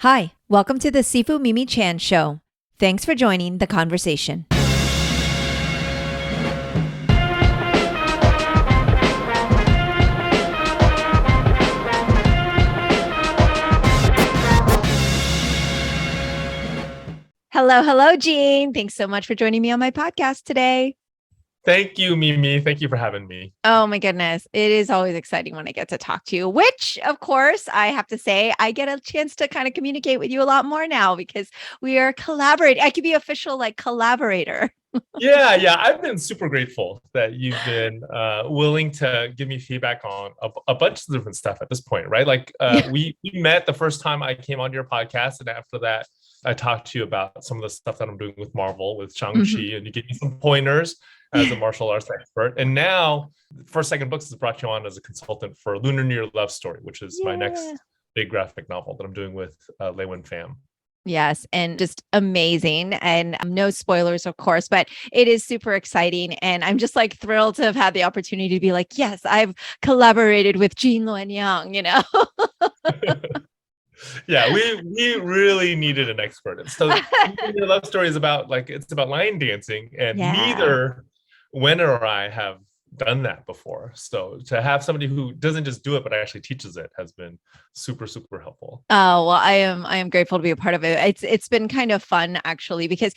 Hi, welcome to the Sifu Mimi Chan Show. Thanks for joining the conversation. Hello, Jean. Thanks so much for joining me on my podcast today. Thank you, Mimi. Thank you for having me. Oh my goodness. It is always exciting when I get to talk to you, which of course I have to say, I get a chance to kind of communicate with you a lot more now because we are collaborating. I could be official collaborator. Yeah. I've been super grateful that you've been willing to give me feedback on a bunch of different stuff at this point, right? We met the first time I came onto your podcast, and after that, I talked to you about some of the stuff that I'm doing with Marvel, with Shang, and you gave me some pointers as a martial arts expert. And now, First Second Books has brought you on as a consultant for Lunar Love Story, which is my next big graphic novel that I'm doing with LeUyen Pham. Yes, and just amazing. And no spoilers, of course, but it is super exciting. And I'm just thrilled to have had the opportunity to be yes, I've collaborated with Luen Yang. Yeah, we really needed an expert. So your love story is about it's about line dancing, and neither Wen or I have done that before. So to have somebody who doesn't just do it but actually teaches it has been super helpful. Oh, well, I am grateful to be a part of it. It's been kind of fun actually because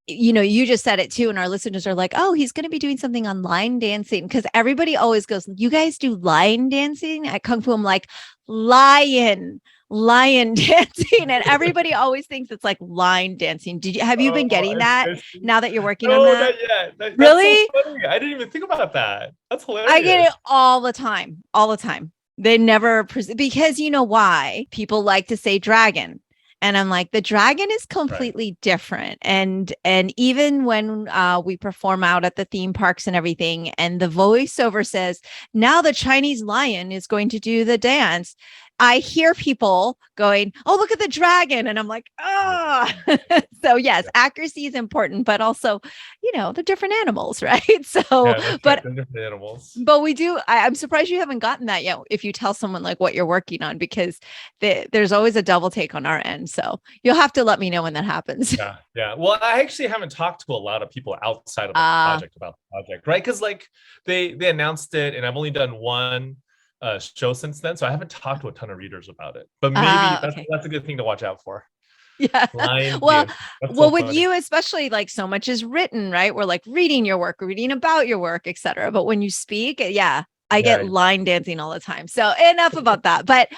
you just said it too, and our listeners are like, oh, he's going to be doing something on line dancing, because everybody always goes, you guys do line dancing at Kung Fu? I'm like, lion dancing, and everybody always thinks it's like line dancing. Have you been getting that now that you're working on that? Not yet. Really? That's so funny. I didn't even think about that. That's hilarious. I get it all the time. They never because you know why? People like to say dragon. And I'm like, the dragon is completely different. And even when we perform out at the theme parks and everything, and the voiceover says, now the Chinese lion is going to do the dance, I hear people going, oh, look at the dragon. And I'm like, oh. So yes, accuracy is important, but also, they're different animals, right? So, different animals. But we do. I'm surprised you haven't gotten that yet. If you tell someone what you're working on, because there's always a double take on our end. So you'll have to let me know when that happens. Yeah. Well, I actually haven't talked to a lot of people outside of the project about the project, right? Because they announced it, and I've only done one show since then, so I haven't talked to a ton of readers about it. But maybe that's a good thing to watch out for. Yeah. Well, with you especially, so much is written, right? We're reading your work, reading about your work, etc. But when you speak, I get line dancing all the time. So enough about that. But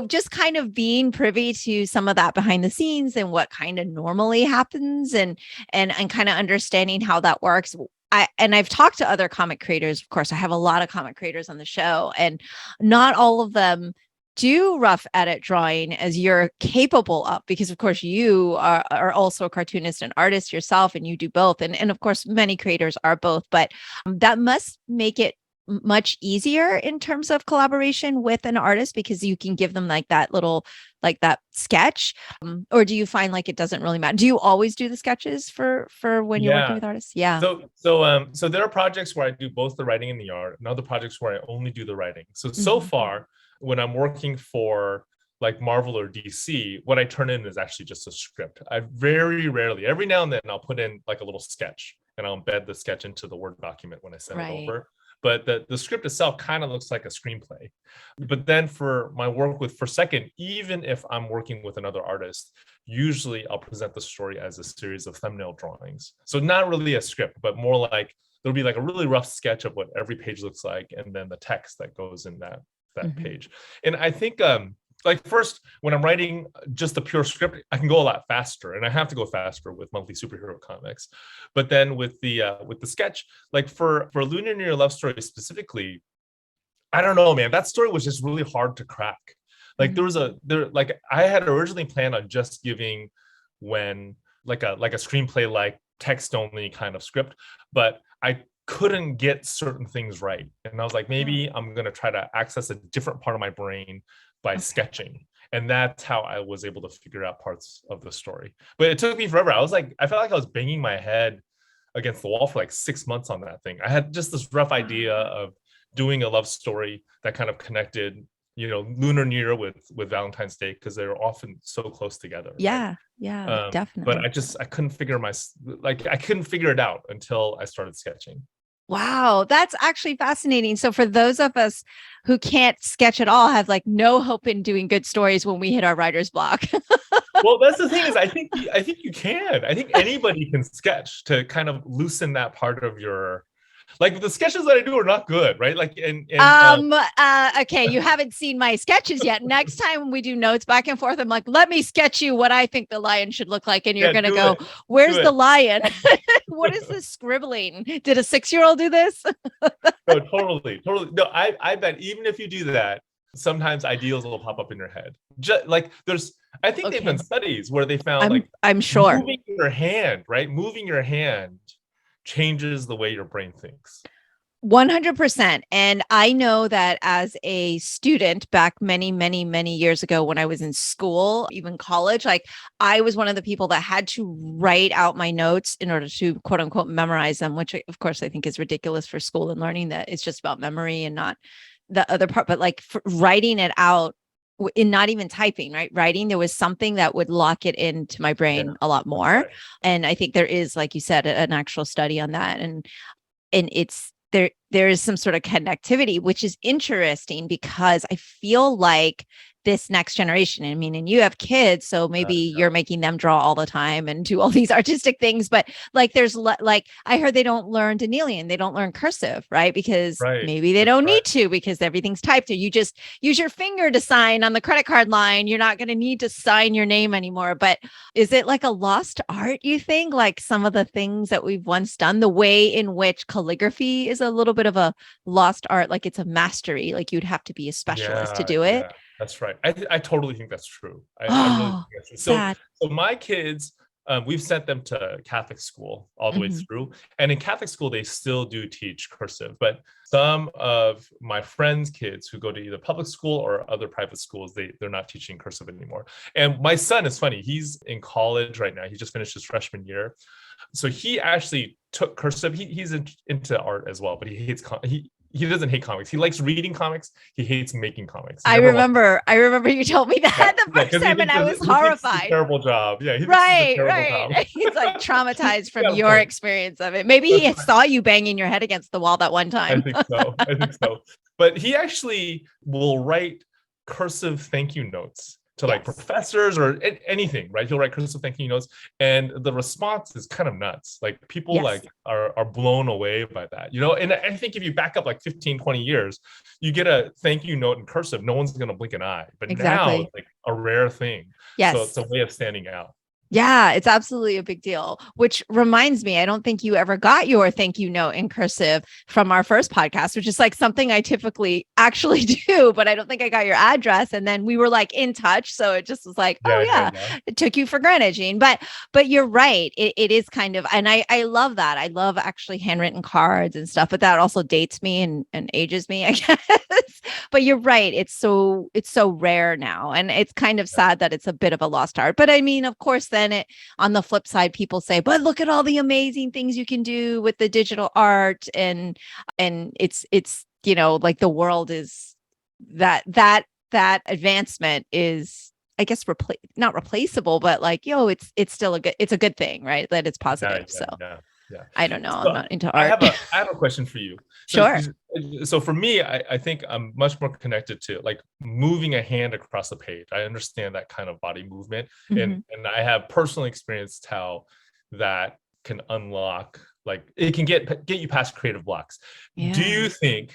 just kind of being privy to some of that behind the scenes and what kind of normally happens, and kind of understanding how that works. I've talked to other comic creators. Of course, I have a lot of comic creators on the show, and not all of them do rough edit drawing as you're capable of, because of course you are also a cartoonist and artist yourself, and you do both. And of course, many creators are both, but that must make it much easier in terms of collaboration with an artist, because you can give them that little that sketch. Or do you find it doesn't really matter? Do you always do the sketches for when you're working with artists? Yeah. So there are projects where I do both the writing and the art, and other projects where I only do the writing. So far, when I'm working for Marvel or DC, what I turn in is actually just a script. I very rarely, every now and then, I'll put in a little sketch, and I'll embed the sketch into the Word document when I send it over. But the script itself kind of looks like a screenplay. But then for my work with First Second, even if I'm working with another artist, usually I'll present the story as a series of thumbnail drawings. So not really a script, but more there'll be a really rough sketch of what every page looks like, and then the text that goes in that page. And I think first, when I'm writing just the pure script, I can go a lot faster, and I have to go faster with monthly superhero comics. But then with the sketch, for Lunar Love Story specifically, I don't know, man, that story was just really hard to crack. I had originally planned on just giving Wen a screenplay, text only kind of script, but I couldn't get certain things right, and I was like, maybe I'm gonna try to access a different part of my brain by sketching. And that's how I was able to figure out parts of the story. But it took me forever. I felt like I was banging my head against the wall for 6 months on that thing. I had just this rough idea of doing a love story that kind of connected Lunar New Year with Valentine's Day, because they're often so close together, right? Yeah, But definitely. I couldn't figure it out until I started sketching. Wow, that's actually fascinating. So for those of us who can't sketch at all, have like no hope in doing good stories when we hit our writer's block. Well, that's the thing, is I think you can. I think anybody can sketch to kind of loosen that part of your, like, the sketches that I do are not good, right? Like, Okay, you haven't seen my sketches yet. Next time when we do notes back and forth, I'm like, let me sketch you what I think the lion should look like. And you're yeah, gonna do go, it. where's Do the it. lion? What is this scribbling? Did a 6-year-old do this? No, totally. No, I bet even if you do that, sometimes ideals will pop up in your head. Just like I think they've done studies where they found like I'm sure moving your hand, right? Moving your hand changes the way your brain thinks. 100%. And I know that as a student back many, many, many years ago when I was in school, even college, like I was one of the people that had to write out my notes in order to quote unquote memorize them, which of course I think is ridiculous for school and learning, that it's just about memory and not the other part. But like writing it out in not even typing, right? Writing, there was something that would lock it into my brain a lot more. Right. And I think there is, like you said, an actual study on that. And it's there is some sort of connectivity, which is interesting because I feel like this next generation, I mean, and you have kids, so maybe you're making them draw all the time and do all these artistic things, but like there's like I heard they don't learn Danielian, they don't learn cursive, right? Because maybe they don't need to, because everything's typed. You just use your finger to sign on the credit card line. You're not going to need to sign your name anymore. But is it like a lost art, you think? Like some of the things that we've once done, the way in which calligraphy is a little bit of a lost art, like it's a mastery, like you'd have to be a specialist to do it. That's right. I totally think that's true. I really think that's true. Sad. So my kids, we've sent them to Catholic school all the way through. And in Catholic school, they still do teach cursive. But some of my friends' kids who go to either public school or other private schools, they're not teaching cursive anymore. And my son is funny. He's in college right now. He just finished his freshman year. So he actually took cursive. He's into art as well, but he hates he doesn't hate comics. He likes reading comics. He hates making comics. I remember you told me that the first time, and I was horrified. Terrible job. Yeah. Right. He's like traumatized from your experience of it. Maybe he saw you banging your head against the wall that one time. I think so. But he actually will write cursive thank you notes to like professors or anything, right? He'll write cursive thank you notes, and the response is kind of nuts. Like people like are blown away by that, and I think if you back up like 15, 20 years, you get a thank you note in cursive, no one's going to blink an eye. But now it's like a rare thing. So it's a way of standing out. Yeah, it's absolutely a big deal, which reminds me, I don't think you ever got your thank you note in cursive from our first podcast, which is like something I typically actually do, but I don't think I got your address. And then we were like in touch. So it just was like, it took you for granted, Jean. But you're right. It is kind of, and I love that. I love actually handwritten cards and stuff, but that also dates me and ages me, I guess. But you're right. It's so rare now. And it's kind of sad that it's a bit of a lost art. But I mean, of course, then on the flip side, people say, but look at all the amazing things you can do with the digital art. And it's, like the world is that advancement is, I guess, not replaceable, but like, it's still it's a good thing, right? That it's positive. I don't know. So I'm not into art. I have a question for you. Sure. So for me, I think I'm much more connected to like moving a hand across the page. I understand that kind of body movement, and I have personally experienced how that can unlock, like it can get you past creative blocks. Yeah. Do you think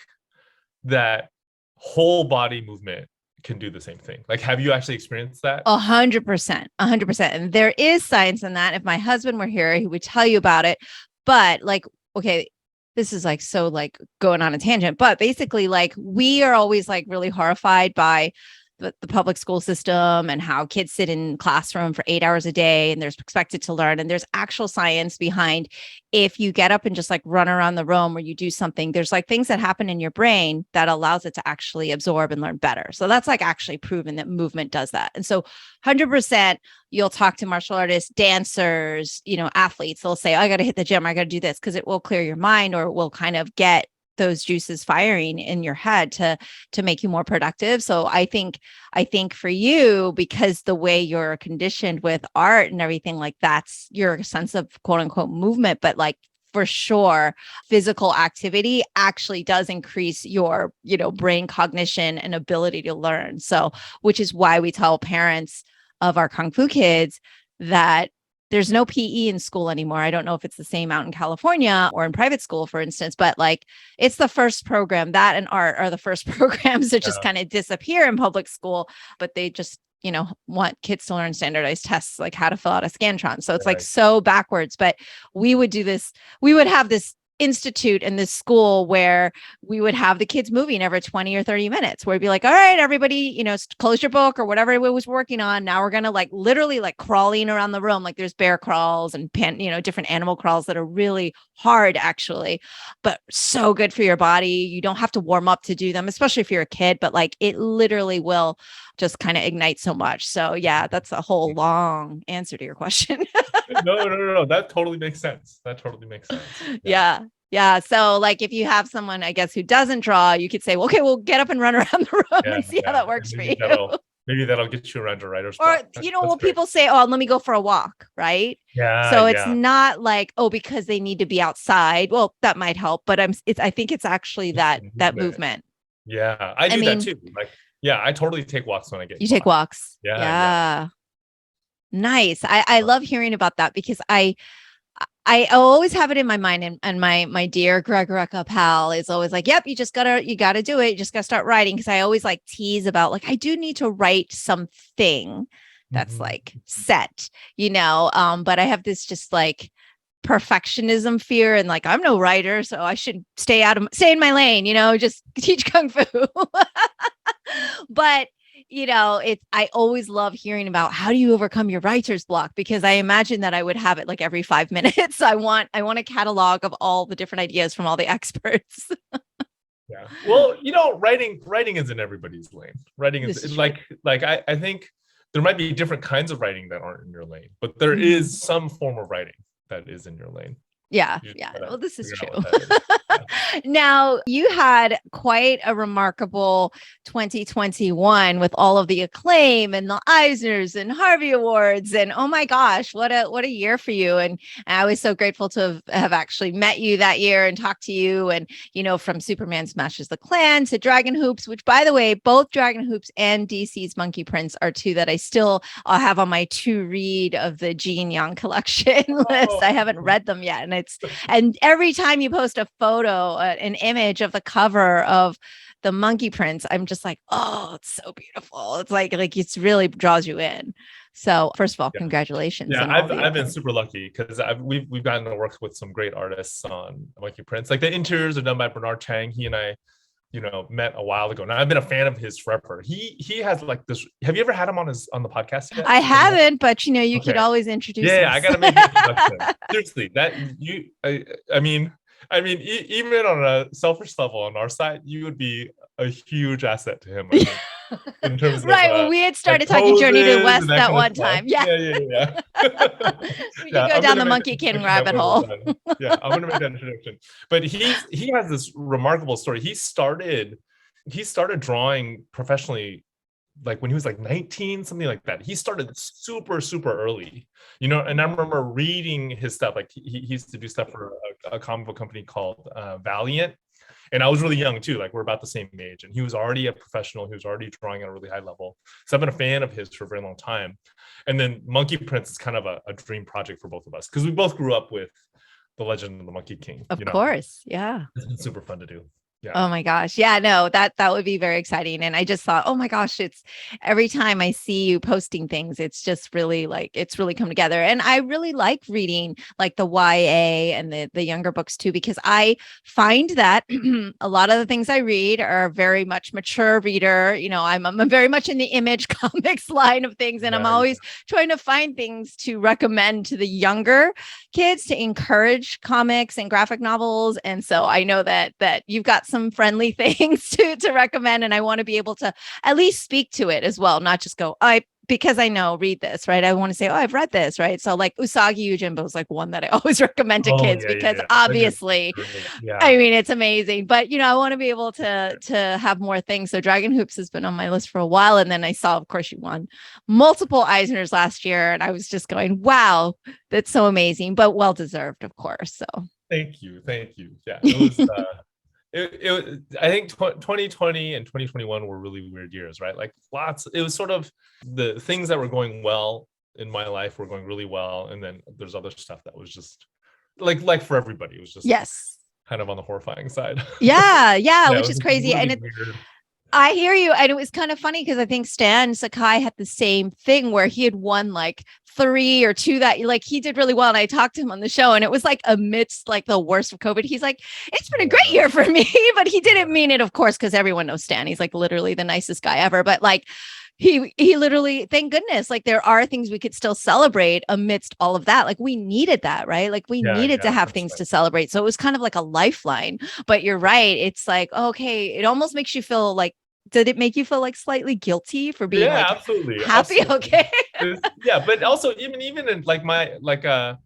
that whole body movement can do the same thing? Like, have you actually experienced that? 100%. And there is science in that. If my husband were here, he would tell you about it. But like, okay, this is like, so like going on a tangent, but basically like we are always like really horrified by the public school system and how kids sit in classroom for 8 hours a day and they're expected to learn. And there's actual science behind, if you get up and just like run around the room or you do something, there's like things that happen in your brain that allows it to actually absorb and learn better. So that's like actually proven that movement does that. And so 100%, you'll talk to martial artists, dancers, athletes. They'll say, I got to hit the gym. I got to do this because it will clear your mind, or it will kind of get those juices firing in your head to make you more productive. So I think for you, because the way you're conditioned with art and everything, like that's your sense of quote unquote movement, but like for sure, physical activity actually does increase your, brain cognition and ability to learn. So, which is why we tell parents of our Kung Fu kids that there's no PE in school anymore. I don't know if it's the same out in California or in private school, for instance, but like it's the first program. That and art are the first programs that just kind of disappear in public school, but they just, want kids to learn standardized tests, like how to fill out a Scantron. So it's like so backwards, but we would have this institute in this school where we would have the kids moving every 20 or 30 minutes, where we'd be like, all right, everybody, close your book or whatever it was working on. Now we're going to like literally like crawling around the room. Like there's bear crawls and different animal crawls that are really hard actually, but so good for your body. You don't have to warm up to do them, especially if you're a kid, but like it literally will just kind of ignite so much. So yeah, that's a whole long answer to your question. No. That totally makes sense. Yeah. So like if you have someone, I guess, who doesn't draw, you could say, well, okay, we'll get up and run around the room and see how that works for you. Maybe that'll get you around to writer's block. Or, people say, oh, let me go for a walk, right? Yeah. So it's not like, oh, because they need to be outside. Well, that might help, but I think it's actually that movement. Yeah. I do that too. Like, yeah, I totally take walks when I get. You take walks. Yeah. Nice. I love hearing about that because I always have it in my mind, and my dear Gregoreka pal is always like, yep, you gotta do it. You just gotta start writing. Cause I always like tease about like, I do need to write something that's like set, but I have this just like perfectionism fear, and like, I'm no writer, so I should stay in my lane, just teach Kung Fu. But I always love hearing about how do you overcome your writer's block, because I imagine that I would have it like every 5 minutes. I want a catalog of all the different ideas from all the experts. Yeah. Well, writing is in everybody's lane. Writing is like I think there might be different kinds of writing that aren't in your lane, but there is some form of writing that is in your lane. Yeah. Well, this is true. Now, you had quite a remarkable 2021 with all of the acclaim and the Eisners and Harvey Awards. And oh my gosh, what a year for you. And I was so grateful to have actually met you that year and talked to you. And, from Superman Smashes the Klan to Dragon Hoops, which, by the way, both Dragon Hoops and DC's Monkey Prince are two that I still have on my to read of the Gene Young collection list. I haven't read them yet. And every time you post a photo, an image of the cover of the Monkey Prince, I'm just like, oh, it's so beautiful. It's like it really draws you in. So first of all, congratulations. Yeah, I've been super lucky because we've gotten to work with some great artists on Monkey Prince. Like the interiors are done by Bernard Chang. He and I, met a while ago. Now I've been a fan of his forever. He has like this. Have you ever had him on the podcast yet? I haven't, but you could always introduce. Yeah, I gotta make an introduction. Seriously, even on a selfish level on our side, you would be a huge asset to him. I think, in terms right. Of, well, we had started talking Journey to the West that one time. Yeah. We could go down the Monkey King rabbit hole. Yeah, I'm gonna make that introduction. But he has this remarkable story. He started drawing professionally like when he was like 19, something like that. He started super, super early, and I remember reading his stuff. Like he used to do stuff for a comic book company called Valiant. And I was really young too, like we're about the same age. And he was already a professional. He was already drawing at a really high level. So I've been a fan of his for a very long time. And then Monkey Prince is kind of a dream project for both of us because we both grew up with the Legend of the Monkey King. Of course. Yeah. It's been super fun to do. Yeah. Oh my gosh. Yeah, no, that would be very exciting. And I just thought, oh my gosh, it's every time I see you posting things, it's just really it's really come together. And I really like reading like the YA and the younger books too, because I find that a lot of the things I read are very much mature reader. I'm very much in the Image Comics line of things. And I'm always trying to find things to recommend to the younger kids to encourage comics and graphic novels. And so I know that you've got some friendly things to recommend. And I want to be able to at least speak to it as well, not just go, I because I know, read this, right? I want to say, oh, I've read this, right? So like Usagi Yojimbo is like one that I always recommend to kids because obviously, I mean, it's amazing. But I want to be able to have more things. So Dragon Hoops has been on my list for a while, and then I saw, of course, you won multiple Eisners last year, and I was just going, wow, that's so amazing, but well deserved, of course. So thank you. Yeah, it was. I think 2020 and 2021 were really weird years, right? Like it was sort of the things that were going well in my life were going really well. And then there's other stuff that was just like for everybody, it was just kind of on the horrifying side. Yeah, which is crazy. Really and I hear you. And it was kind of funny because I think Stan Sakai had the same thing where he had won like 3 or 2 that like he did really well. And I talked to him on the show, and it was like amidst like the worst of COVID. He's like, it's been a great year for me, but he didn't mean it, of course, because everyone knows Stan. He's like literally the nicest guy ever. But like he literally, thank goodness, like there are things we could still celebrate amidst all of that. Like we needed that, right? Like we needed to have things to celebrate. So it was kind of like a lifeline. But you're right. It's like, okay, it almost makes you feel like, did it make you feel like slightly guilty for being like absolutely happy? Absolutely. Okay. But also even in like my my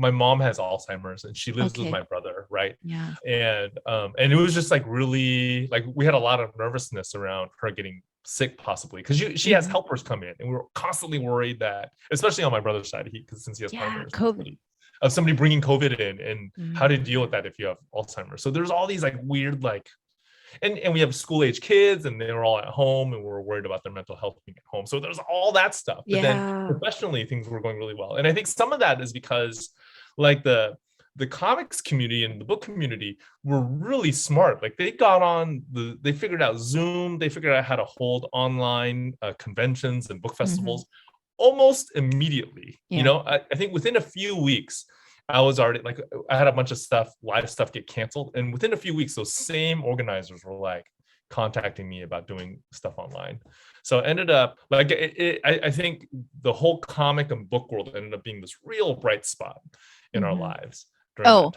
mom has Alzheimer's and she lives with my brother, right? Yeah. And it was just like really like we had a lot of nervousness around her getting sick possibly because she has helpers come in, and we were constantly worried that, especially on my brother's side, since he has COVID. Of somebody bringing COVID in and how to deal with that if you have Alzheimer's. So there's all these like weird like and we have school age kids and they were all at home and we're worried about their mental health being at home. So there's all that stuff. But then professionally things were going really well. And I think some of that is because like the comics community and the book community were really smart. Like they figured out Zoom, they figured out how to hold online conventions and book festivals almost immediately. I think within a few weeks, I was already like, I had a bunch of live stuff get canceled. And within a few weeks, those same organizers were like contacting me about doing stuff online. So it ended up like, I think the whole comic and book world ended up being this real bright spot in our lives. 100%.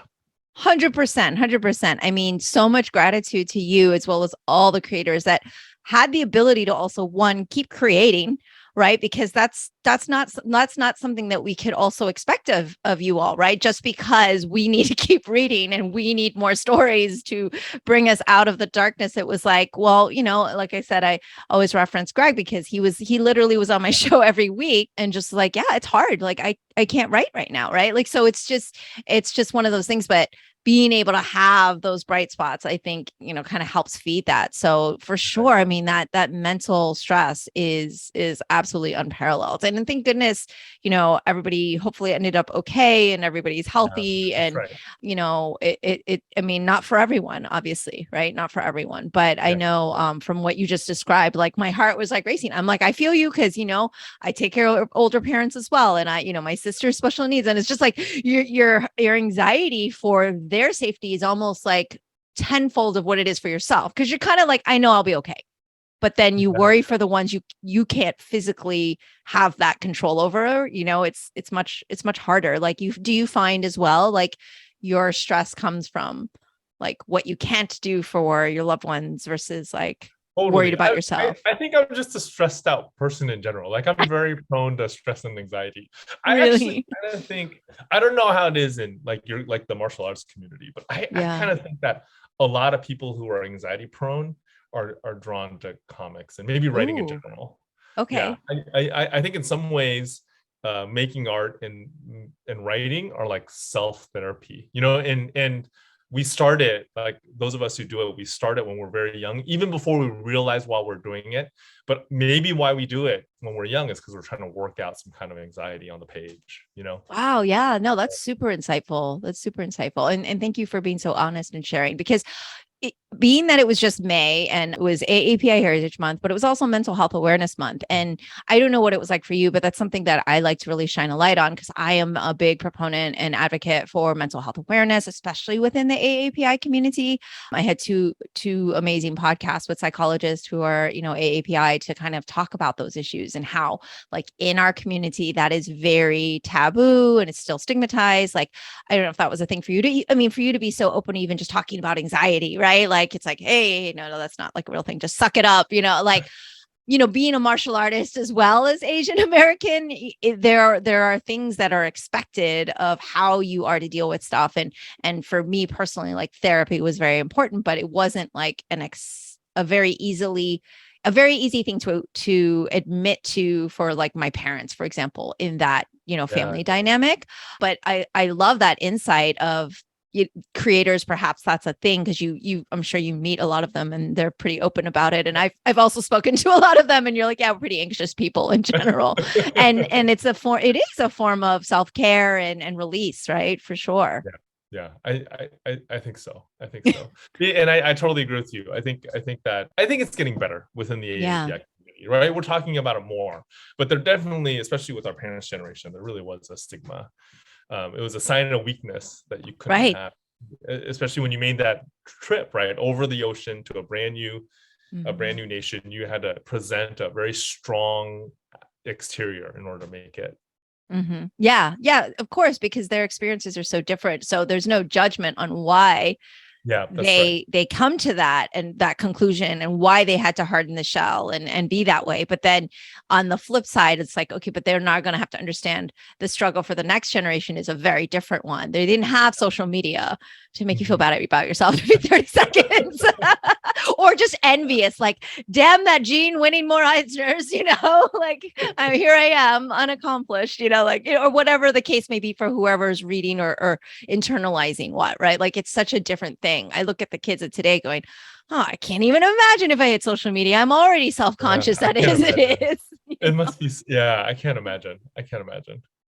100%. I mean, so much gratitude to you as well as all the creators that had the ability to also keep creating, right? Because that's not something that we could also expect of you all, right? Just because we need to keep reading and we need more stories to bring us out of the darkness. It was like, well, like I said, I always reference Greg because he literally was on my show every week and just like, yeah, it's hard. Like I can't write right now, right? Like, so it's just one of those things, but being able to have those bright spots, I think, kind of helps feed that. So for sure, I mean, that mental stress is absolutely unparalleled. And thank goodness, everybody hopefully ended up okay and everybody's healthy. And, I mean, not for everyone, obviously, right? Not for everyone. But I know from what you just described, like my heart was like racing. I'm like, I feel you because, I take care of older parents as well. And my sister's special needs. And it's just like your anxiety for their safety is almost like tenfold of what it is for yourself. Cause you're kind of like, I know I'll be okay. But then you worry for the ones you can't physically have that control over, it's much harder. Like do you find as well, like your stress comes from like what you can't do for your loved ones versus like worried about yourself? I think I'm just a stressed out person in general. Like I'm very prone to stress and anxiety. I actually kind of think, I don't know how it is in like the martial arts community, but I kind of think that a lot of people who are anxiety prone are drawn to comics and maybe writing in general. Okay. Yeah. I think in some ways making art and writing are like self-therapy, and we started, like those of us who do it, we started when we're very young, even before we realize while we're doing it. But maybe why we do it when we're young is because we're trying to work out some kind of anxiety on the page, Wow. Yeah. No, that's super insightful. And thank you for being so honest and sharing, because being that it was just May and it was AAPI Heritage Month, but it was also Mental Health Awareness Month. And I don't know what it was like for you, but that's something that I like to really shine a light on because I am a big proponent and advocate for mental health awareness, especially within the AAPI community. I had two amazing podcasts with psychologists who are, AAPI to kind of talk about those issues and how like in our community that is very taboo and it's still stigmatized. Like, I don't know if that was a thing for you for you to be so open to even just talking about anxiety, right? Like, it's like, hey, no, that's not like a real thing. Just suck it up, like being a martial artist as well as Asian American, there are things that are expected of how you are to deal with stuff. And for me personally, like therapy was very important, but it wasn't like a very easy thing to admit to for like my parents, for example, in that, family dynamic. But I love that insight of creators. Perhaps that's a thing because I'm sure you meet a lot of them and they're pretty open about it. And I've also spoken to a lot of them, and you're like, yeah, we're pretty anxious people in general. and it is a form of self-care and release, right? For sure. Yeah, I think so. I think so. And I totally agree with you. I think it's getting better within the AAPI community, right? We're talking about it more, but there definitely, especially with our parents' generation, there really was a stigma. It was a sign of weakness that you couldn't have, especially when you made that trip, right, over the ocean to a brand new nation. You had to present a very strong exterior in order to make it. Yeah, of course, because their experiences are so different. So there's no judgment on why they come to that and that conclusion and why they had to harden the shell and be that way. But then on the flip side, it's like, okay, but they're not going to have to understand the struggle for the next generation is a very different one. They didn't have social media to make you feel bad about yourself every 30 seconds or just envious, like, damn that Jean winning more Eisners, like here I am unaccomplished, or whatever the case may be for whoever's reading or internalizing what, right? Like it's such a different thing. I look at the kids of today going, oh, I can't even imagine if I had social media. I'm already self-conscious it is. It must be. Yeah, I can't imagine.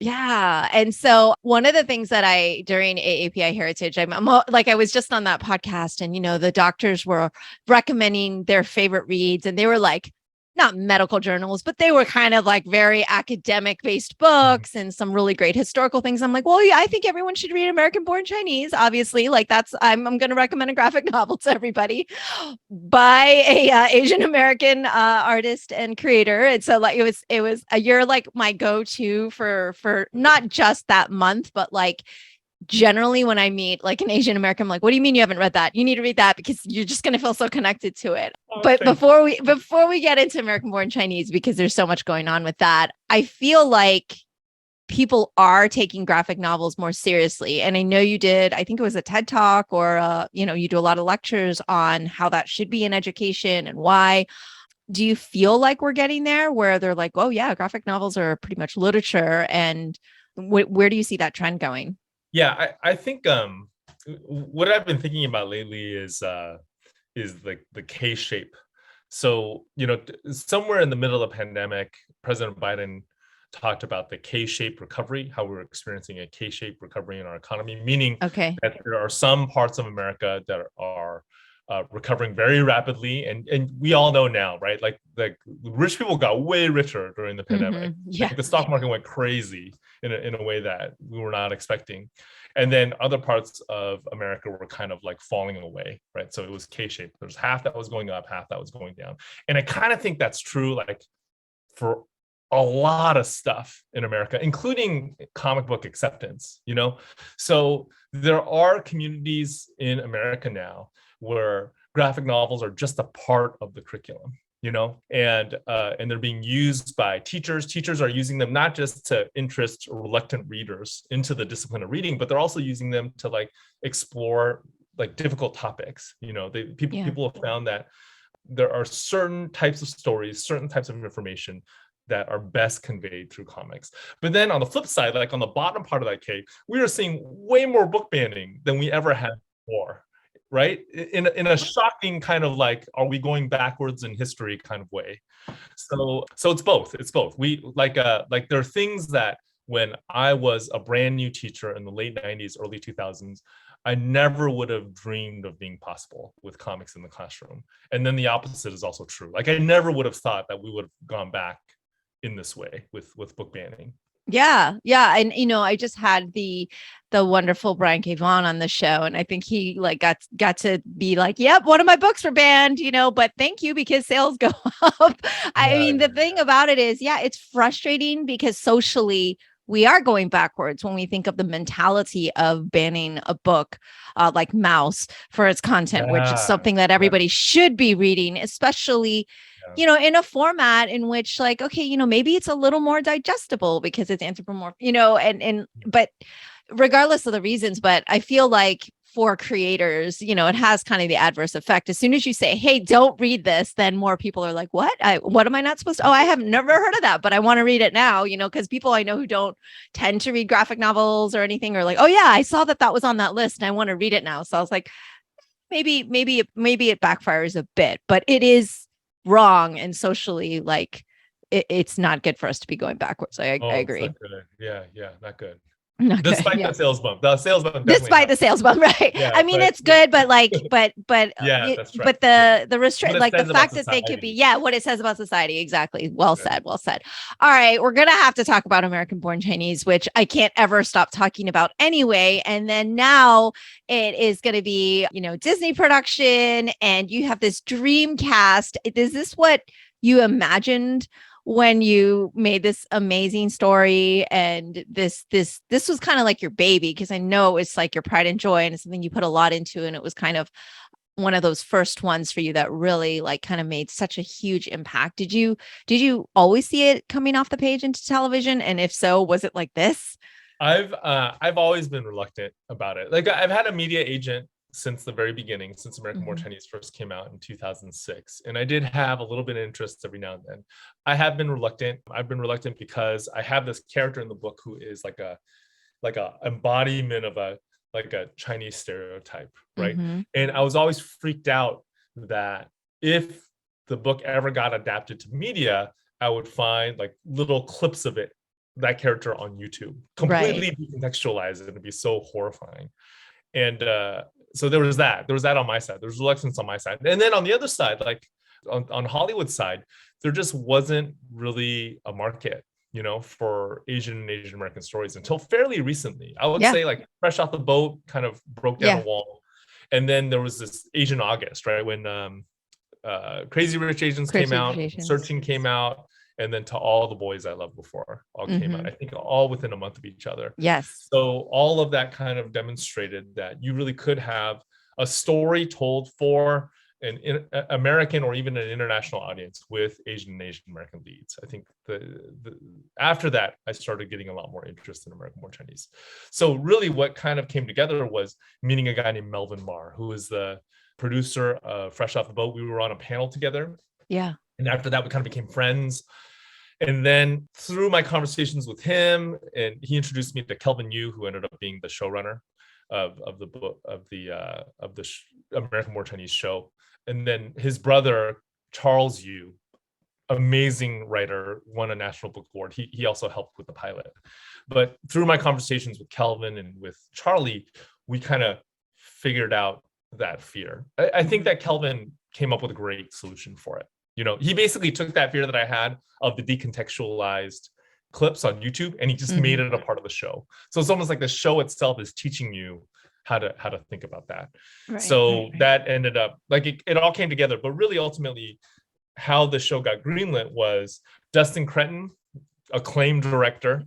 Yeah. And so one of the things that during AAPI Heritage, I'm like, I was just on that podcast and, the doctors were recommending their favorite reads and they were like, not medical journals, but they were kind of like very academic based books and some really great historical things. I'm like, well, yeah, I think everyone should read American Born Chinese. Obviously, like I'm going to recommend a graphic novel to everybody by a Asian American artist and creator. And so like it was you're like my go-to for not just that month, but like generally when I meet like an Asian American, I'm like, what do you mean you haven't read that? You need to read that because you're just going to feel so connected to it. But before we get into American Born Chinese, because there's so much going on with that, I feel like people are taking graphic novels more seriously. And I know you did, I think it was a TED Talk or, you do a lot of lectures on how that should be in education and why. Do you feel like we're getting there where they're like, oh yeah, graphic novels are pretty much literature? And where do you see that trend going? Yeah, I think what I've been thinking about lately is like the K shape. So, somewhere in the middle of the pandemic, President Biden talked about the K-shaped recovery, how we're experiencing a K-shaped recovery in our economy, meaning that there are some parts of America that are recovering very rapidly. And we all know now, right? Like rich people got way richer during the pandemic. Yeah. Like the stock market went crazy in a way that we were not expecting. And then other parts of America were kind of like falling away, right? So it was K-shaped. There's half that was going up, half that was going down. And I kind of think that's true, like for a lot of stuff in America, including comic book acceptance, So there are communities in America now where graphic novels are just a part of the curriculum, and they're being used by teachers. Teachers are using them not just to interest reluctant readers into the discipline of reading, but they're also using them to like explore like difficult topics. People have found that there are certain types of stories, certain types of information that are best conveyed through comics. But then on the flip side, like on the bottom part of that cake, we are seeing way more book banning than we ever had before. Right? In a shocking kind of like, are we going backwards in history kind of way? So it's both. We like there are things that when I was a brand new teacher in the late 90s, early 2000s, I never would have dreamed of being possible with comics in the classroom. And then the opposite is also true. Like I never would have thought that we would have gone back in this way with book banning. Yeah. And I just had the wonderful Brian K. Vaughan on the show, and I think he like got to be like, yep, one of my books were banned, but thank you because sales go up. I mean, the thing about it is, it's frustrating because socially we are going backwards when we think of the mentality of banning a book like Mouse for its content, which is something that everybody should be reading, especially in a format in which like, okay, maybe it's a little more digestible because it's anthropomorphic, but regardless of the reasons, but I feel like for creators, it has kind of the adverse effect. As soon as you say, hey, don't read this, then more people are like, what am I not supposed to? Oh, I have never heard of that, but I want to read it now, because people I know who don't tend to read graphic novels or anything are like, oh yeah, I saw that was on that list and I want to read it now. So I was like, maybe it backfires a bit, but it is wrong and socially like it's not good for us to be going backwards. I agree. Yeah, not good. Not despite good, the sales bump. The sales bump despite the sales bump, right? Yeah, I mean, it's good, but like, but yeah, that's right. But the restrict, like the fact that they could be, what it says about society. Exactly. Well said. Well said. All right, we're gonna have to talk about American-born Chinese, which I can't ever stop talking about anyway. And then now it is going to be, Disney production, and you have this dream cast. Is this what you imagined when you made this amazing story? And this was kind of like your baby, because I know it's like your pride and joy, and it's something you put a lot into, and it was kind of one of those first ones for you that really like kind of made such a huge impact. Did you always see it coming off the page into television? And if so, was it like this? I've always been reluctant about it. Like, I've had a media agent since the very beginning, since American-born Chinese first came out in 2006. And I did have a little bit of interest every now and then. I have been reluctant. I've been reluctant because I have this character in the book who is like a embodiment of a Chinese stereotype, right? And I was always freaked out that if the book ever got adapted to media, I would find like little clips of that character on YouTube, completely decontextualized, and it'd be so horrifying. And so there was that on my side. There was reluctance on my side. And then on the other side, like on Hollywood side, there just wasn't really a market, for Asian and Asian American stories until fairly recently. I would say like Fresh Off the Boat kind of broke down the wall. And then there was this Asian August, right? When Crazy Rich Asians came out, Searching came out, and then To All the Boys I Loved Before all came out. I think all within a month of each other. Yes. So all of that kind of demonstrated that you really could have a story told for an American or even an international audience with Asian and Asian American leads. I think after that, I started getting a lot more interest in American-born Chinese. So really what kind of came together was meeting a guy named Melvin Marr, who is the producer of Fresh Off the Boat. We were on a panel together. Yeah. And after that, we kind of became friends. And then through my conversations with him, and he introduced me to Kelvin Yu, who ended up being the showrunner of the book of the American-born Chinese show. And then his brother, Charles Yu, amazing writer, won a National Book Award. He also helped with the pilot. But through my conversations with Kelvin and with Charlie, we kind of figured out that fear. I think that Kelvin came up with a great solution for it. He basically took that fear that I had of the decontextualized clips on YouTube, and he just made it a part of the show. So it's almost like the show itself is teaching you how to think about that. That ended up like it all came together. But really, ultimately, how the show got greenlit was Dustin Cretton, acclaimed director,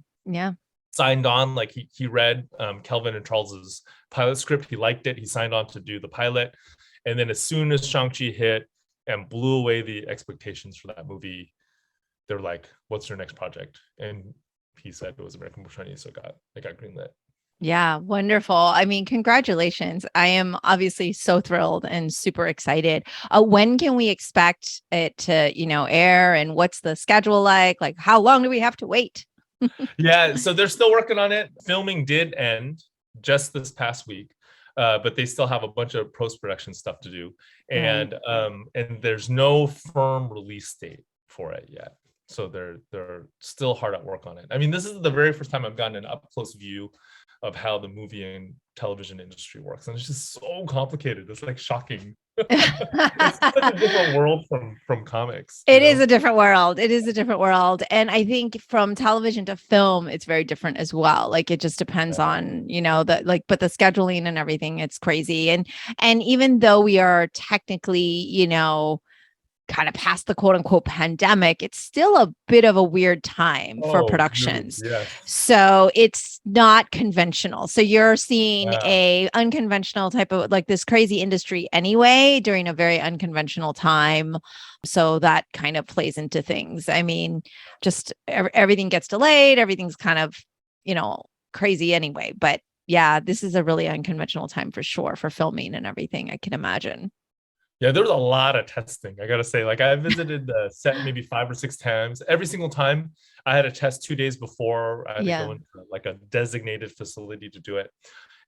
signed on. Like he read Kelvin and Charles's pilot script. He liked it. He signed on to do the pilot. And then as soon as Shang-Chi hit and blew away the expectations for that movie, they're like, "What's your next project?" And he said it was American-born Chinese, so it got greenlit. Yeah, wonderful. I mean, congratulations. I am obviously so thrilled and super excited. When can we expect it to, air, and what's the schedule like? Like, how long do we have to wait? Yeah, so they're still working on it. Filming did end just this past week. But they still have a bunch of post-production stuff to do, and there's no firm release date for it yet. So they're still hard at work on it. I mean, this is the very first time I've gotten an up-close view of how the movie and television industry works, and it's just so complicated. It's like shocking. It's such a different world from comics. It is a different world. It is a different world. And I think from television to film, it's very different as well. Like it just depends on, but the scheduling and everything, it's crazy. And even though we are technically, kind of past the quote unquote pandemic, it's still a bit of a weird time for productions. Yes. So it's not conventional. So you're seeing a unconventional type of like this crazy industry anyway during a very unconventional time. So that kind of plays into things. I mean, just everything gets delayed. Everything's kind of, crazy anyway. But yeah, this is a really unconventional time for sure for filming and everything, I can imagine. Yeah, there was a lot of testing. I gotta say, like I visited the set maybe 5 or 6 times. Every single time I had a test 2 days before. I had to go into like a designated facility to do it.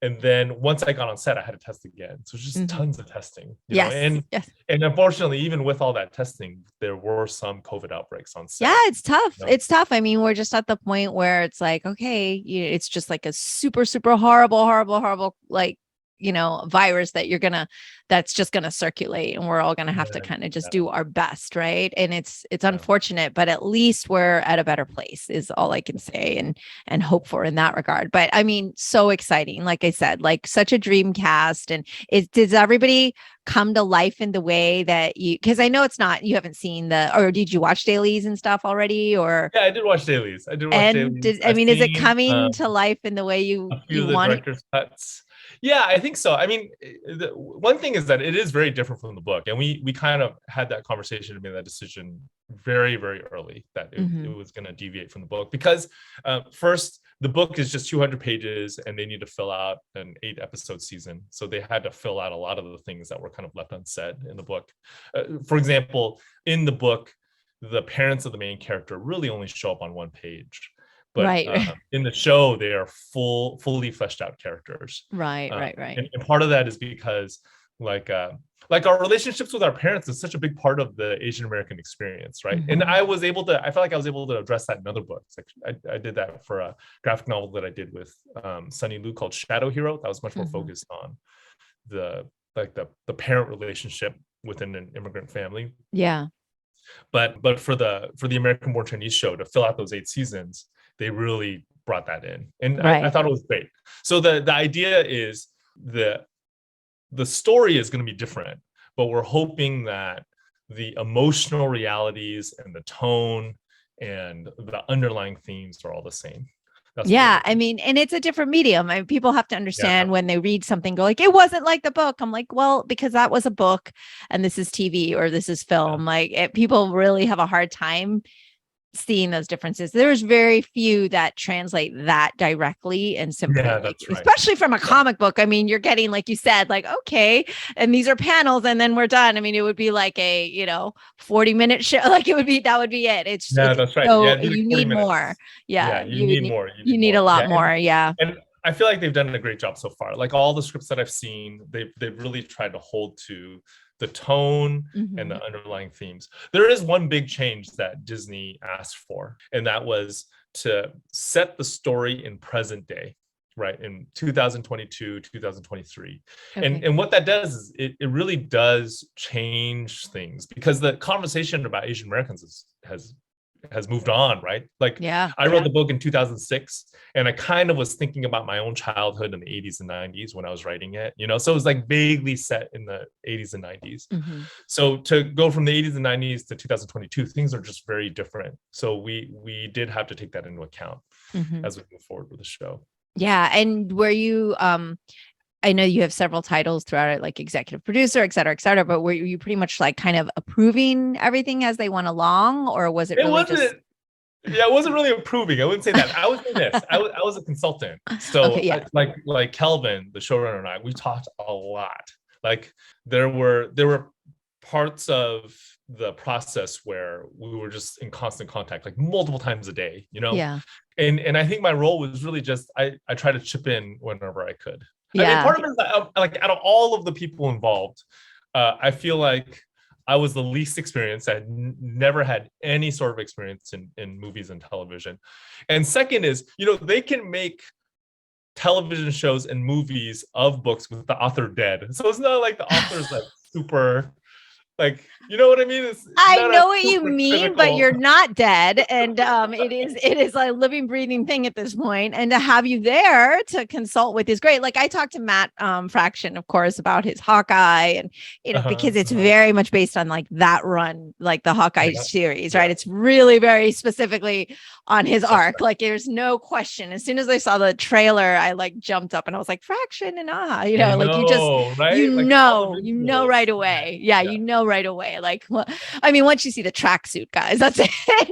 And then once I got on set, I had to test again. So just tons of testing, you know. And unfortunately, even with all that testing, there were some COVID outbreaks on set. Yeah, it's tough. It's tough. I mean, we're just at the point where it's like, okay, it's just like a super, super horrible, like, virus that's just gonna circulate, and we're all gonna have to kind of just do our best, right? And it's unfortunate, but at least we're at a better place is all I can say and hope for in that regard. But I mean, so exciting. Like I said, like such a dream cast. And does everybody come to life in the way that because I know it's not, you haven't seen or did you watch dailies and stuff already? Or yeah, I did watch dailies. Is it coming to life in the way you want it? Director's cuts. Yeah, I think so. I mean, the one thing is that it is very different from the book, and we kind of had that conversation to make that decision very, very early that it was going to deviate from the book because first, the book is just 200 pages, and they need to fill out an 8-episode season, so they had to fill out a lot of the things that were kind of left unsaid in the book. For example, in the book, the parents of the main character really only show up on one page. But in the show, they are fully fleshed out characters. Right. And part of that is because like our relationships with our parents is such a big part of the Asian American experience, right? And I felt like I was able to address that in other books. Like I did that for a graphic novel that I did with Sunny Liu called Shadow Hero. That was much more focused on the parent relationship within an immigrant family. Yeah. But for the American Born Chinese show to fill out those 8 seasons, they really brought that in, and I thought it was great. So the idea is the story is going to be different, but we're hoping that the emotional realities and the tone and the underlying themes are all the same. I mean, and it's a different medium. I mean, people have to understand when they read something, go like, it wasn't like the book. I'm like, well, because that was a book and this is TV or this is film. Like people really have a hard time seeing those differences. There's very few that translate that directly and simply, especially from a comic book. I mean, you're getting, like you said, like, okay, and these are panels and then we're done. I mean, it would be like a 40-minute show. Like that would be it. It's that's right. So you need more. You need more. You need a lot more. And I feel like they've done a great job so far. Like all the scripts that I've seen, they've really tried to hold to the tone and the underlying themes. There is one big change that Disney asked for, and that was to set the story in present day, right? In 2022, 2023. Okay. And what that does is it really does change things, because the conversation about Asian Americans has moved on, right? Like I wrote the book in 2006, and I kind of was thinking about my own childhood in the 80s and 90s when I was writing it, so it was like vaguely set in the 80s and 90s. So to go from the 80s and 90s to 2022, things are just very different. So we did have to take that into account as we move forward with the show. And were you I know you have several titles throughout it, like executive producer, et cetera, but were you pretty much like kind of approving everything as they went along, or was it really just... Yeah, I wasn't really approving. I wouldn't say that. I was doing this. I was a consultant. So like Kelvin, the showrunner, and I, we talked a lot. Like there were parts of the process where we were just in constant contact, like multiple times a day, And I think my role was really just I try to chip in whenever I could. I mean, part of it is that, like, out of all of the people involved, I feel like I was the least experienced. I had never had any sort of experience in movies and television. And second is, they can make television shows and movies of books with the author dead. So it's not like the author's like super Like, you know what I mean? It's I not a know what you super mean, but cynical. you're not dead, and it is a living, breathing thing at this point. And to have you there to consult with is great. Like I talked to Matt Fraction, of course, about his Hawkeye, and because it's very much based on like that run, like the Hawkeye series, right? It's really very specifically on his arc. Right. Like there's no question. As soon as I saw the trailer, I like jumped up and I was like, Fraction and like you just right? right away. Yeah, you know right away. Like, well, I mean, once you see the tracksuit guys, that's it.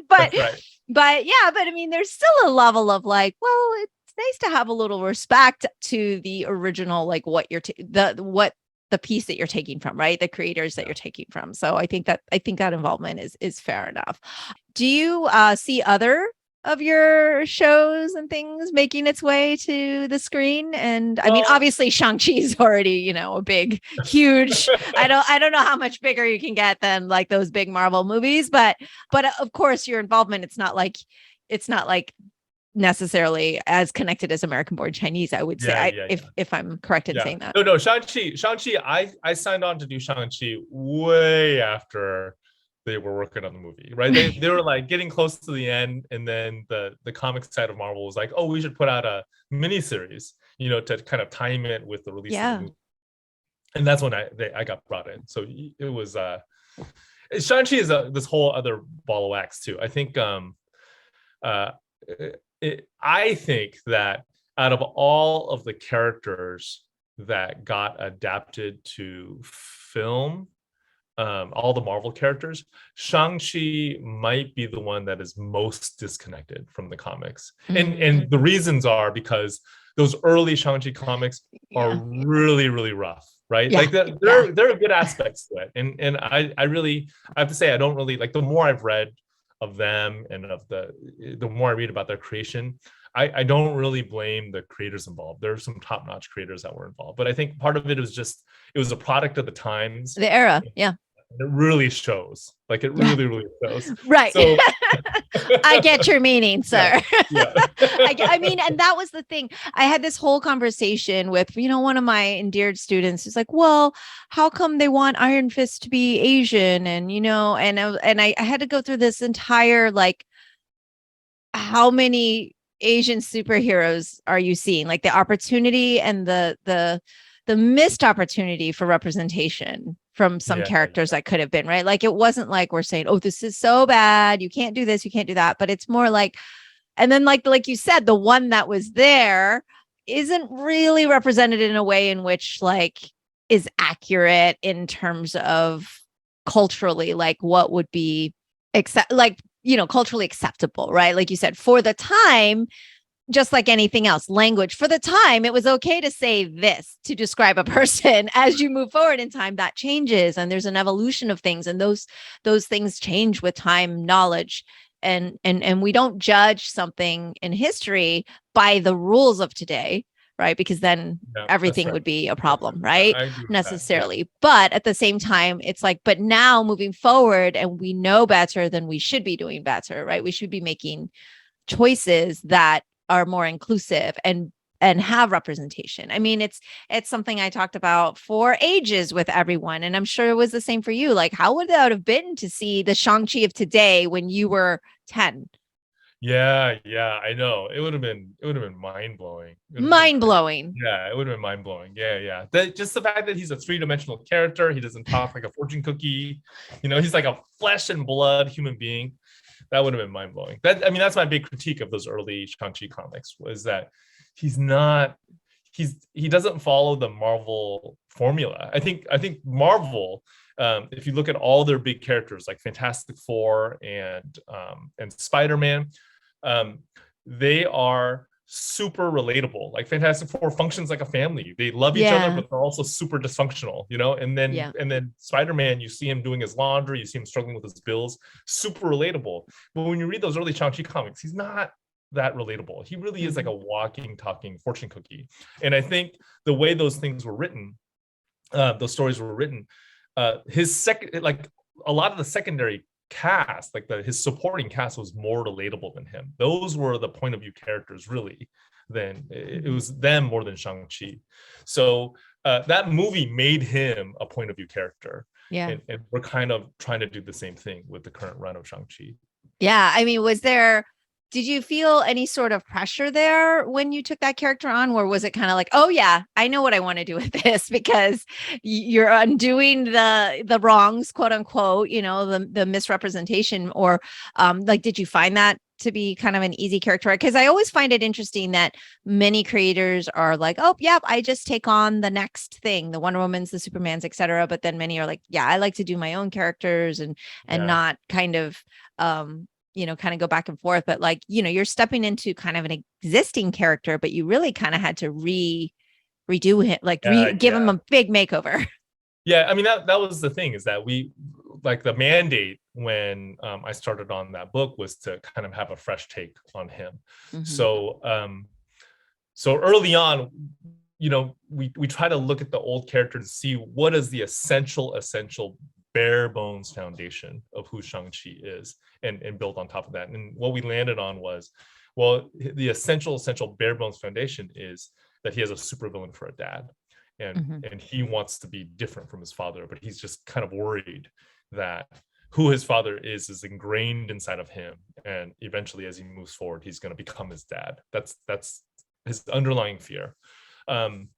But I mean, there's still a level of like, well, it's nice to have a little respect to the original, like what you're the piece that you're taking from, right? The creators that you're taking from. So I think that involvement is fair enough. Do you see other of your shows and things making its way to the screen? And I mean, obviously Shang-Chi is already, a big, huge, I don't know how much bigger you can get than like those big Marvel movies, but of course your involvement, it's not like necessarily as connected as American Born Chinese, I would say, if I'm correct in saying that. No, Shang-Chi, I signed on to do Shang-Chi way after they were working on the movie, right? They were like getting close to the end, and then the comic side of Marvel was like, oh, we should put out a miniseries, to kind of time it with the release of the movie. And that's when I got brought in. So it was Shang-Chi is this whole other ball of wax too. I think I think that out of all of the characters that got adapted to film, all the Marvel characters, Shang-Chi might be the one that is most disconnected from the comics. And the reasons are because those early Shang-Chi comics are really, really rough, right? Like there are good aspects to it. And I have to say, I don't really like, the more I've read of them and of the more I read about their creation, I don't really blame the creators involved. There are some top-notch creators that were involved, but I think part of it was it was a product of the times, the era. Yeah. It really shows. Like it really, really shows. Right. So I get your meaning, sir. I mean, and that was the thing. I had this whole conversation with, one of my endeared students who's like, well, how come they want Iron Fist to be Asian? And, and I had to go through this entire, like, how many Asian superheroes are you seeing? Like the opportunity and the missed opportunity for representation from some characters that could have been, right? Like it wasn't like we're saying, oh, this is so bad, you can't do this, you can't do that, but it's more like, and then like you said, the one that was there isn't really represented in a way in which like is accurate in terms of culturally, like what would be culturally acceptable, right? Like you said, for the time, just like anything else, language, for the time, it was okay to say this to describe a person. As you move forward in time, that changes, and there's an evolution of things, and those things change with time, knowledge, and we don't judge something in history by the rules of today, right? Because then everything would be a problem, right? Necessarily. But at the same time, it's like, but now moving forward, and we know better, than we should be doing better, right? We should be making choices that are more inclusive and have representation. I mean, it's something I talked about for ages with everyone. And I'm sure it was the same for you. Like, how would that have been to see the Shang-Chi of today when you were 10? Yeah, I know. It would have been mind-blowing. Mind-blowing. Yeah, it would have been mind-blowing. Yeah. Just the fact that he's a three-dimensional character, he doesn't talk like a fortune cookie. He's like a flesh and blood human being. That would have been mind-blowing. That's my big critique of those early Shang-Chi comics, was that he doesn't follow the Marvel formula. I think Marvel, if you look at all their big characters like Fantastic Four and Spider-Man, they are super relatable. Like Fantastic Four functions like a family. They love each other, but they're also super dysfunctional, and then Spider-Man, you see him doing his laundry, you see him struggling with his bills, super relatable. But when you read those early Shang-Chi comics, he's not that relatable. He really is like a walking, talking fortune cookie. And I think the way those things were written, those stories were written, his second, like a lot of the secondary cast, like his supporting cast, was more relatable than him. Those were the point of view characters, really. Then it was them more than Shang-Chi. So that movie made him a point of view character. Yeah. And we're kind of trying to do the same thing with the current run of Shang-Chi. Yeah. I mean, did you feel any sort of pressure there when you took that character on? Or was it kind of like, oh yeah, I know what I want to do with this because you're undoing the wrongs, quote unquote, the misrepresentation, or like, did you find that to be kind of an easy character? Because I always find it interesting that many creators are like, oh, yeah, I just take on the next thing, the Wonder Womans, the Supermans, etc. But then many are like, yeah, I like to do my own characters and not kind of kind of go back and forth. But like, you're stepping into kind of an existing character, but you really kind of had to redo him, like give him a big makeover. Yeah, I mean that was the thing, is that we, like, the mandate when I started on that book was to kind of have a fresh take on him. Mm-hmm. So early on, we try to look at the old character and see what is the essential bare bones foundation of who Shang-Chi is, and build on top of that. And what we landed on was, well, the essential bare bones foundation is that he has a supervillain for a dad. And he wants to be different from his father, but he's just kind of worried that who his father is ingrained inside of him, and eventually as he moves forward, he's going to become his dad. That's his underlying fear. And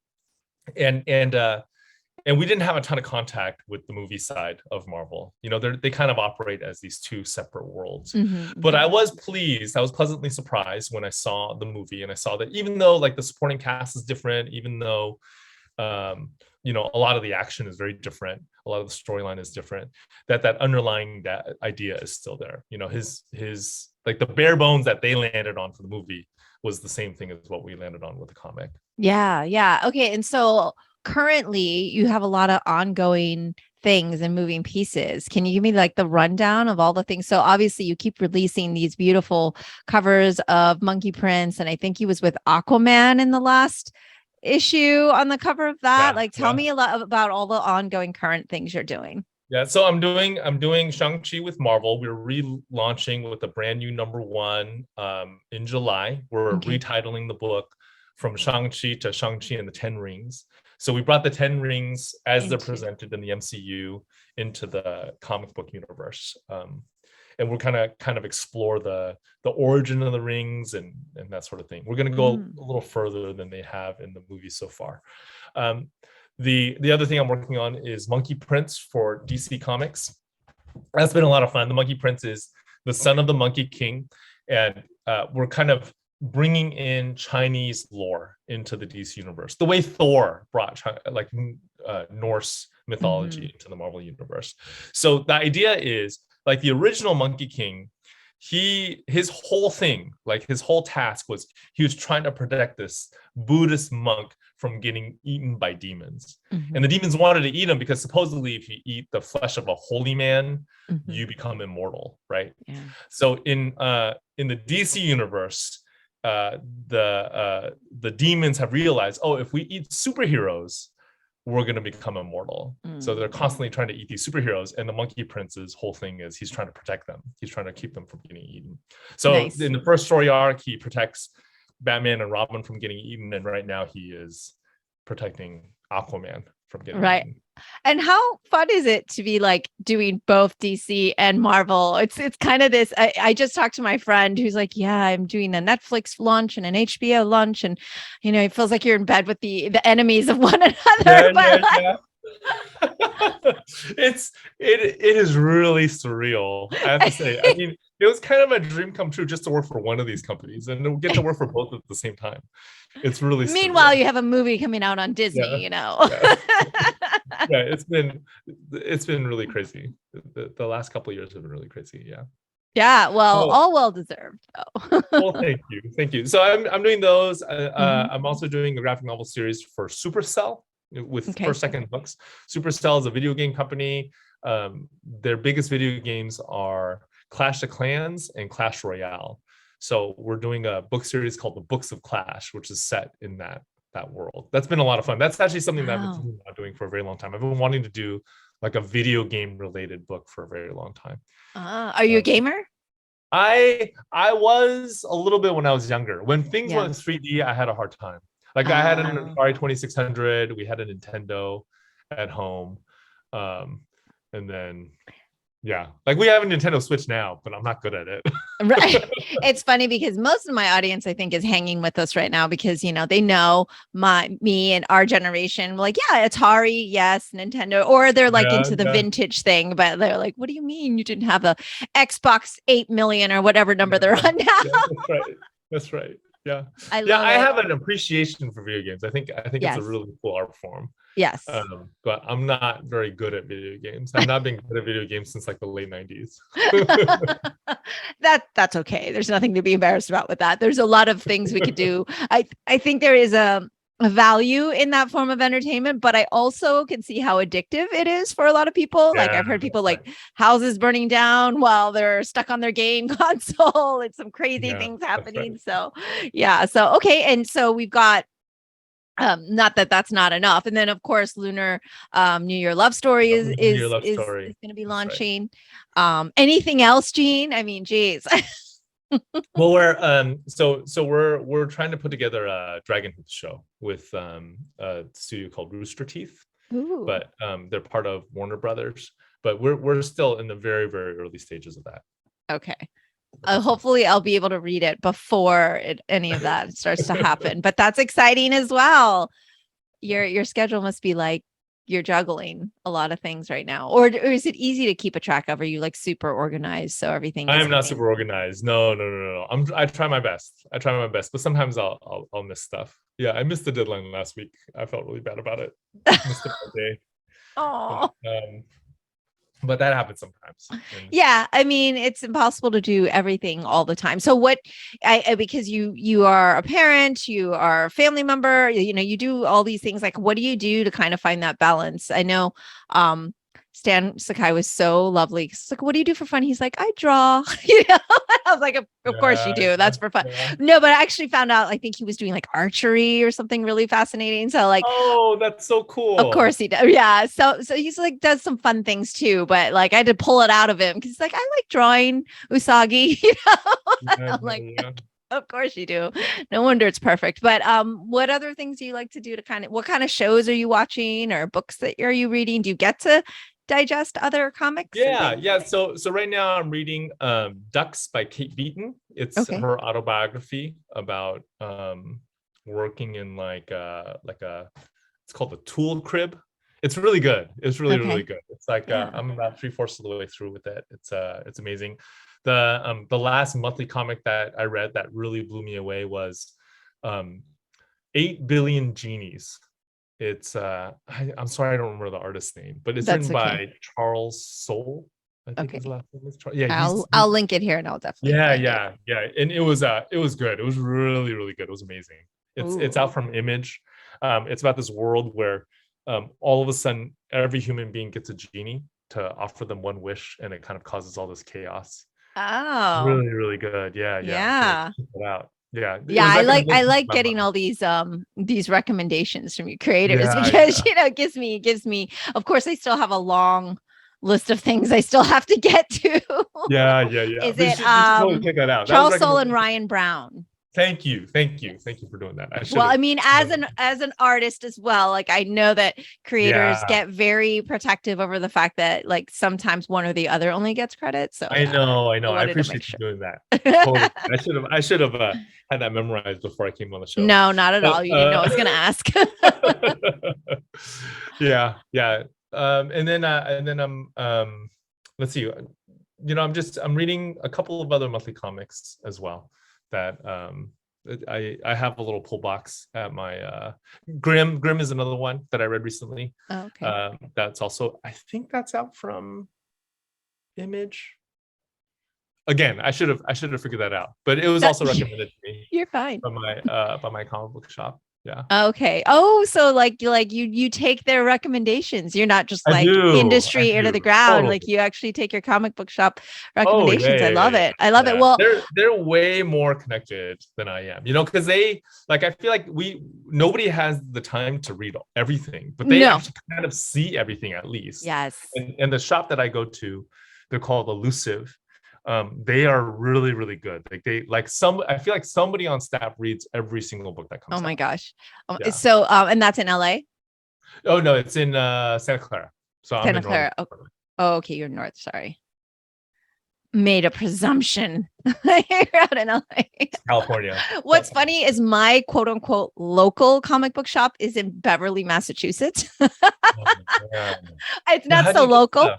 we didn't have a ton of contact with the movie side of Marvel. They kind of operate as these two separate worlds. But I was pleasantly surprised when I saw the movie, and I saw that even though like the supporting cast is different, even though a lot of the action is very different, a lot of the storyline is different, that underlying idea is still there. His like the bare bones that they landed on for the movie was the same thing as what we landed on with the comic. Yeah. Okay. And so currently you have a lot of ongoing things and moving pieces. Can you give me like the rundown of all the things? So obviously you keep releasing these beautiful covers of Monkey Prince, and I think he was with Aquaman in the last issue on the cover of that. Tell me a lot about all the ongoing current things you're doing. Yeah, so I'm doing Shang-Chi with Marvel. We're relaunching with a brand new #1 in July. We're retitling the book from Shang-Chi to Shang-Chi and the Ten Rings. So we brought the 10 rings as they're presented in the MCU into the comic book universe. And we're kind of explore the origin of the rings and that sort of thing. We're going to go a little further than they have in the movie so far. The other thing I'm working on is Monkey Prince for DC Comics. That's been a lot of fun. The Monkey Prince is the son of the Monkey King, and we're kind of bringing in Chinese lore into the DC universe, the way Thor brought Norse mythology into the Marvel universe. So the idea is, like, the original Monkey King, his whole thing, like his whole task was he was trying to protect this Buddhist monk from getting eaten by demons. And the demons wanted to eat him because supposedly if you eat the flesh of a holy man, you become immortal, right? Yeah. So in the DC universe, the demons have realized, oh, if we eat superheroes, we're going to become immortal. So they're constantly trying to eat these superheroes, and the Monkey Prince's whole thing is he's trying to protect them. He's trying to keep them from getting eaten. So in the first story arc, he protects Batman and Robin from getting eaten, and right now he is protecting Aquaman from getting eaten. And how fun is it to be like doing both DC and Marvel? It's kind of this. I just talked to my friend who's like, yeah, I'm doing a Netflix launch and an HBO launch, and it feels like you're in bed with the enemies of one another. It is really surreal, I have to say. I mean, it was kind of a dream come true just to work for one of these companies and get to work for both at the same time. It's really meanwhile surreal. You have a movie coming out on Disney. It's been really crazy. The last couple of years have been really crazy. Well, all well deserved. Well, thank you. So I'm doing those. I'm also doing a graphic novel series for Supercell with first second books. Supercell is a video game company. Their biggest video games are Clash of Clans and Clash Royale. So we're doing a book series called The Books of Clash, which is set in that world. That's been a lot of fun. That's actually something that I've been doing for a very long time. I've been wanting to do like a video game related book for a very long time. Are you a gamer? I was a little bit when I was younger. When things went 3D, I had a hard time. Like I had an Atari 2600. We had a Nintendo at home. and then like we have a Nintendo Switch now, but I'm not good at it. Right. It's funny because most of my audience, I think, is hanging with us right now because, they know me and our generation. Like, yeah, Atari, yes, Nintendo, or they're like into the vintage thing, but they're like, what do you mean you didn't have a Xbox 8 million or whatever number they're on now? That's right. That's right. Yeah. I have an appreciation for video games. I think it's a really cool art form. Yes. But I'm not very good at video games. I've not been good at video games since like the late 90s. That's okay. There's nothing to be embarrassed about with that. There's a lot of things we could do. I think there is a value in that form of entertainment, but I also can see how addictive it is for a lot of people. Like I've heard people like houses burning down while they're stuck on their game console. It's some crazy things happening. Right. So So, okay. And so we've got, not that that's not enough. And then of course, Lunar, New Year Love Story is going to be launching. Right. Anything else, Gene? I mean, geez. Well, we're trying to put together a Dragon Hoops show with a studio called Rooster Teeth. Ooh. But they're part of Warner Brothers. But we're still in the very, very early stages of that. Okay. Hopefully I'll be able to read it before any of that starts to happen. But that's exciting as well. Your schedule must be like you're juggling a lot of things right now, or is it easy to keep a track of? Are you like super organized so everything? I am not super organized. No. I try my best. But sometimes I'll miss stuff. Yeah, I missed the deadline last week. I felt really bad about it. Missed it all day. Oh. But that happens sometimes. Yeah, I mean, it's impossible to do everything all the time. So because you are a parent, you are a family member, you do all these things. Like, what do you do to kind of find that balance? I know Stan Sakai was so lovely. It's like, what do you do for fun? He's like, I draw. I was like, of course you do. That's for fun. Yeah. No, but I actually found out, I think he was doing like archery or something really fascinating. So like, oh, that's so cool. Of course he does. Yeah. So he's like, does some fun things too, but like I had to pull it out of him because he's like, I like drawing Usagi, I'm like, of course you do. No wonder it's perfect. But what other things do you like to do to what kind of shows are you watching or books that are you reading? Do you get to digest other comics? Yeah. So right now I'm reading Ducks by Kate Beaton. It's her autobiography about working in like a it's called the Tool Crib. It's really good. It's really good. It's like I'm about 3/4 of the way through with it. It's amazing. The last monthly comic that I read that really blew me away was 8 Billion Genies. It's I'm sorry I don't remember the artist's name, but it's written by Charles Soule. I think his last name is Charles. Yeah, I'll link it here and I'll definitely. Yeah. And it was good. It was really, really good. It was amazing. It's out from Image. It's about this world where all of a sudden every human being gets a genie to offer them one wish, and it kind of causes all this chaos. Oh, really, really good. Yeah. Check it out. Yeah. I like getting all these recommendations from you creators because it gives me. Of course, I still have a long list of things I still have to get to. Yeah. Is it totally check that out. Charles Soule and Ryan Brown? Thank you for doing that. I mean, as an artist as well, like I know that creators get very protective over the fact that like sometimes one or the other only gets credit. So I know. I appreciate you doing that. Totally. I should have had that memorized before I came on the show. No, not at all. You didn't know I was going to ask. Yeah. And then I'm let's see. I'm reading a couple of other monthly comics as well. That I have a little pull box at my Grimm is another one that I read recently. That's also, I think that's out from Image. Again, I should have figured that out, but it was also recommended to me. You're fine. By my comic book shop. Yeah. Okay. Oh, so like you take their recommendations. You're not just like industry ear to the ground. Totally. Like you actually take your comic book shop recommendations. I love it. I love it. Well, they're way more connected than I am. Because they I feel like nobody has the time to read everything, but they actually kind of see everything at least. Yes. And the shop that I go to, they're called Elusive. They are really, really good. I feel like somebody on staff reads every single book that comes out. Oh my gosh. So, and that's in LA? Oh no, it's in Santa Clara. So Santa Clara. Oh, okay, you're north. Sorry. Made a presumption. You're out in LA. California. What's funny is my quote unquote local comic book shop is in Beverly, Massachusetts. It's not so local.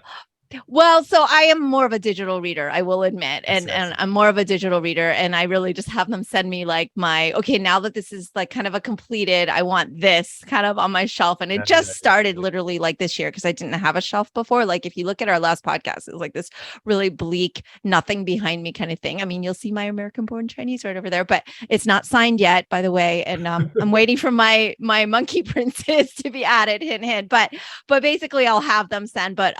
Well, so I am more of a digital reader, I will admit. And I'm more of a digital reader. And I really just have them send me like okay, now that this is like kind of a completed, I want this kind of on my shelf. And it just started literally like this year because I didn't have a shelf before. Like if you look at our last podcast, it was like this really bleak, nothing behind me kind of thing. I mean, you'll see my American born Chinese right over there, but it's not signed yet, by the way. And I'm waiting for my monkey princes to be added, hint, hint. But basically I'll have them send, but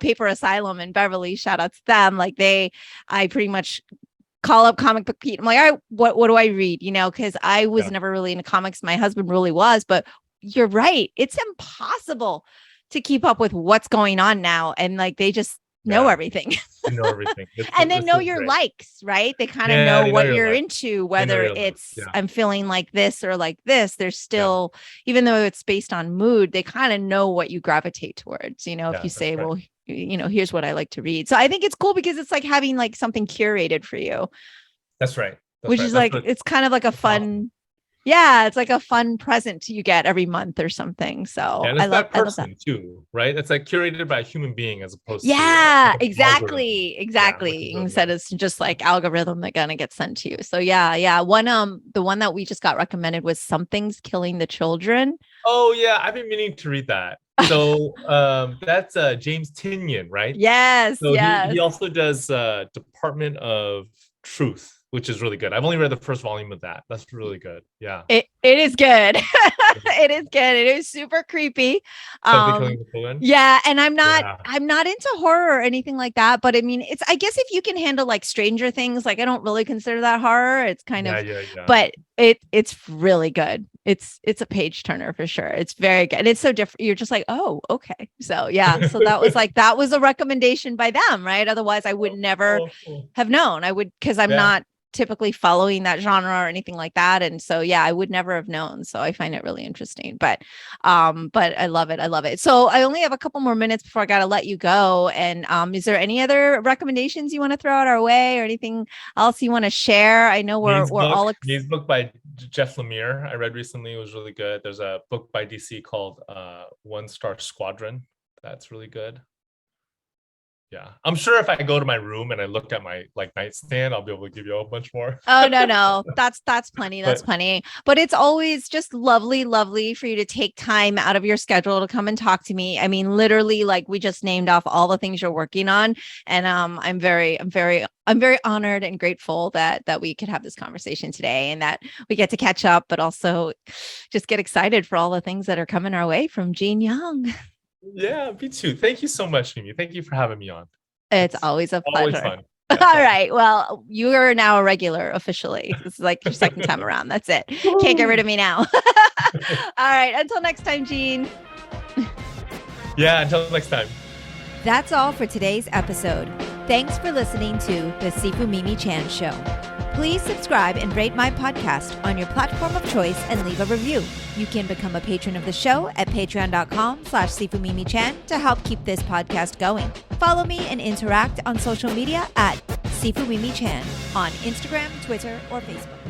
Paper Asylum in Beverly, shout out to them. Like I pretty much call up Comic Book Pete. I'm like, all right, what do I read? Because I was never really into comics. My husband really was, but you're right. It's impossible to keep up with what's going on now. And like, they just know everything. They know everything. And they know your likes, right? They kind of know what you're into, whether it's I'm feeling like this or like this. There's still, even though it's based on mood, they kind of know what you gravitate towards, if you say, well, here's what I like to read. So I think it's cool because it's like having like something curated for you. That's right. Which is like, it's kind of like a fun, it's like a fun present you get every month or something. So and it's that person too, right? It's like curated by a human being as opposed to exactly. Instead of just like algorithm that gonna get sent to you. So the one that we just got recommended was Something's Killing the Children. Oh yeah, I've been meaning to read that. So that's James Tynion, right? Yes. So he also does Department of Truth, which is really good. I've only read the first volume of that. That's really good. Yeah. It is good. It is good. It is super creepy. Yeah. And I'm not into horror or anything like that. But I mean, I guess if you can handle like Stranger Things, like I don't really consider that horror. It's kind of, but it's really good. It's a page turner for sure. It's very good. And it's so different. You're just like, oh, okay. So yeah. So that was a recommendation by them, right? Otherwise I would never have known. Because I'm not typically following that genre or anything like that. And so, I would never have known. So I find it really interesting, but I love it. I love it. So I only have a couple more minutes before I got to let you go. And is there any other recommendations you want to throw out our way or anything else you want to share? I know we're all Needs book by Jeff Lemire. I read recently. It was really good. There's a book by DC called One Star Squadron. That's really good. Yeah, I'm sure if I go to my room and I look at my nightstand, I'll be able to give you a bunch more. Oh, no. That's plenty. That's plenty. But it's always just lovely for you to take time out of your schedule to come and talk to me. I mean, literally, like we just named off all the things you're working on. And I'm very honored and grateful that we could have this conversation today and that we get to catch up, but also just get excited for all the things that are coming our way from Gene Young. Yeah, me too. Thank you so much, Mimi. Thank you for having me on. It's always a pleasure. Always fun. Yeah, all right. Well, you are now a regular officially. This is like your second time around. That's it. Can't get rid of me now. All right. Until next time, Gene. Yeah, until next time. That's all for today's episode. Thanks for listening to the Sifu Mimi Chan Show. Please subscribe and rate my podcast on your platform of choice and leave a review. You can become a patron of the show at patreon.com/SifuMimiChan to help keep this podcast going. Follow me and interact on social media at Sifu Mimi Chan on Instagram, Twitter, or Facebook.